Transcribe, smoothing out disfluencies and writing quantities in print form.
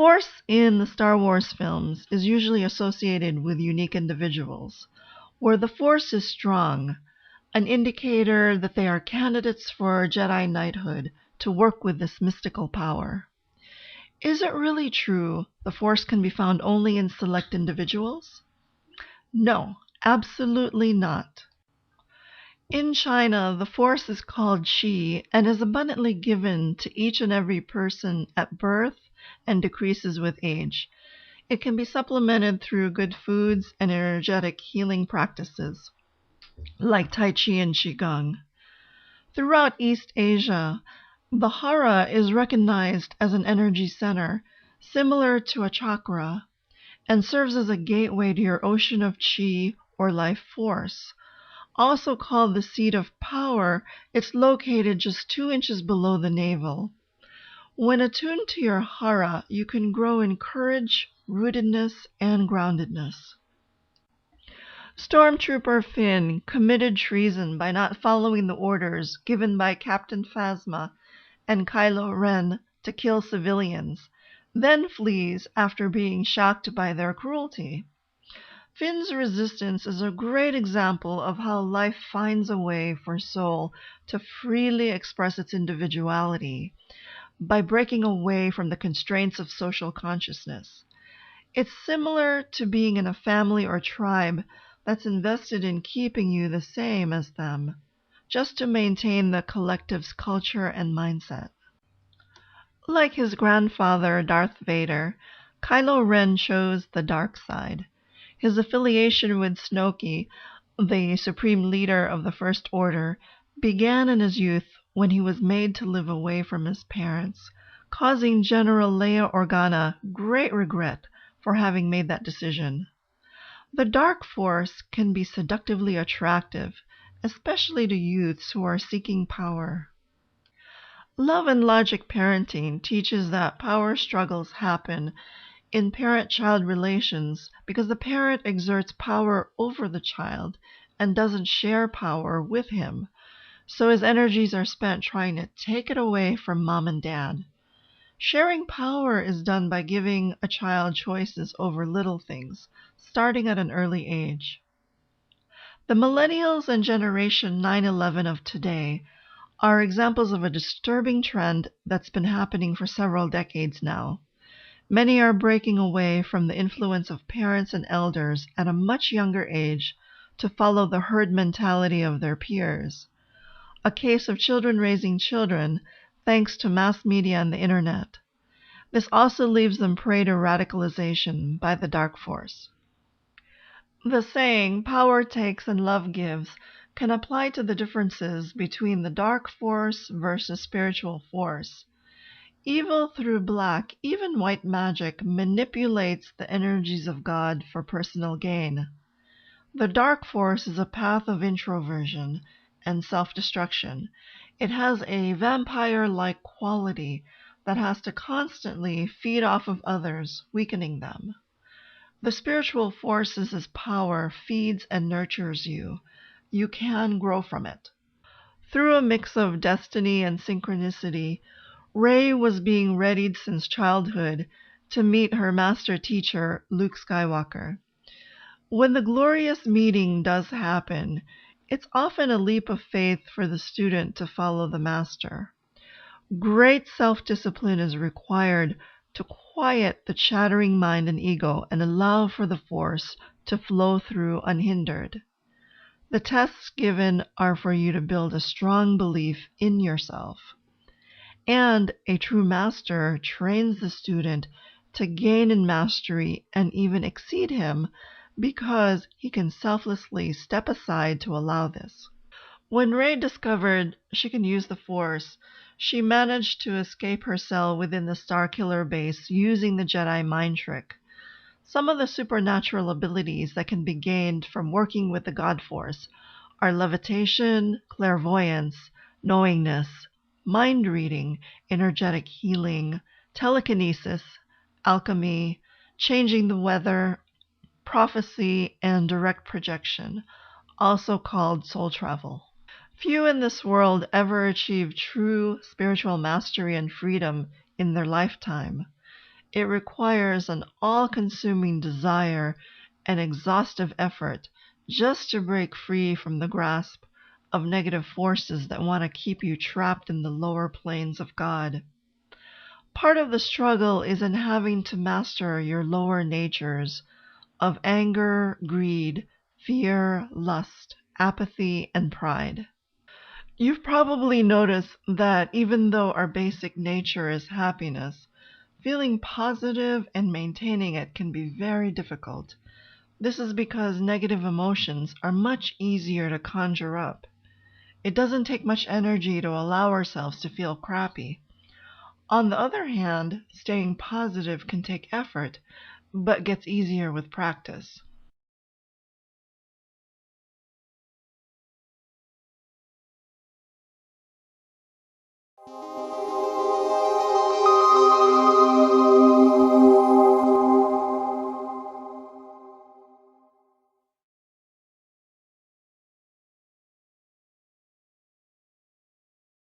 Force in the Star Wars films is usually associated with unique individuals, where the Force is strong, an indicator that they are candidates for Jedi knighthood to work with this mystical power. Is it really true the Force can be found only in select individuals? No, absolutely not. In China, the Force is called Qi and is abundantly given to each and every person at birth and decreases with age. It can be supplemented through good foods and energetic healing practices, like Tai Chi and Qigong. Throughout East Asia, the hara is recognized as an energy center, similar to a chakra, and serves as a gateway to your ocean of Qi or life force. Also called the seat of power, it's located just 2 inches below the navel. When attuned to your hara, you can grow in courage, rootedness, and groundedness. Stormtrooper Finn committed treason by not following the orders given by Captain Phasma and Kylo Ren to kill civilians, then flees after being shocked by their cruelty. Finn's resistance is a great example of how life finds a way for soul to freely express its individuality by breaking away from the constraints of social consciousness. It's similar to being in a family or tribe that's invested in keeping you the same as them, just to maintain the collective's culture and mindset. Like his grandfather, Darth Vader, Kylo Ren chose the dark side. His affiliation with Snoke, the supreme leader of the First Order, began in his youth when he was made to live away from his parents, causing General Leia Organa great regret for having made that decision. The dark force can be seductively attractive, especially to youths who are seeking power. Love and logic parenting teaches that power struggles happen in parent-child relations because the parent exerts power over the child and doesn't share power with him, so his energies are spent trying to take it away from mom and dad. Sharing power is done by giving a child choices over little things, starting at an early age. The Millennials and Generation 9/11 of today are examples of a disturbing trend that's been happening for several decades now. Many are breaking away from the influence of parents and elders at a much younger age to follow the herd mentality of their peers. A case of children raising children thanks to mass media and the internet. This also leaves them prey to radicalization by the dark force. The saying, power takes and love gives, can apply to the differences between the dark force versus spiritual force. Evil through black, even white magic, manipulates the energies of God for personal gain. The dark force is a path of introversion and self-destruction. It has a vampire-like quality that has to constantly feed off of others, weakening them. The spiritual force's power feeds and nurtures you. You can grow from it. Through a mix of destiny and synchronicity, Rey was being readied since childhood to meet her master teacher, Luke Skywalker. When the glorious meeting does happen, it's often a leap of faith for the student to follow the master. Great self-discipline is required to quiet the chattering mind and ego and allow for the force to flow through unhindered. The tests given are for you to build a strong belief in yourself. And a true master trains the student to gain in mastery and even exceed him because he can selflessly step aside to allow this. When Rey discovered she can use the Force, she managed to escape her cell within the Starkiller Base using the Jedi mind trick. Some of the supernatural abilities that can be gained from working with the God Force are levitation, clairvoyance, knowingness, mind reading, energetic healing, telekinesis, alchemy, changing the weather, prophecy, and direct projection, also called soul travel. Few in this world ever achieve true spiritual mastery and freedom in their lifetime. It requires an all-consuming desire and exhaustive effort just to break free from the grasp of negative forces that want to keep you trapped in the lower planes of God. Part of the struggle is in having to master your lower natures of anger, greed, fear, lust, apathy, and pride. You've probably noticed that even though our basic nature is happiness, feeling positive and maintaining it can be very difficult. This is because negative emotions are much easier to conjure up. It doesn't take much energy to allow ourselves to feel crappy. On the other hand, staying positive can take effort, but gets easier with practice.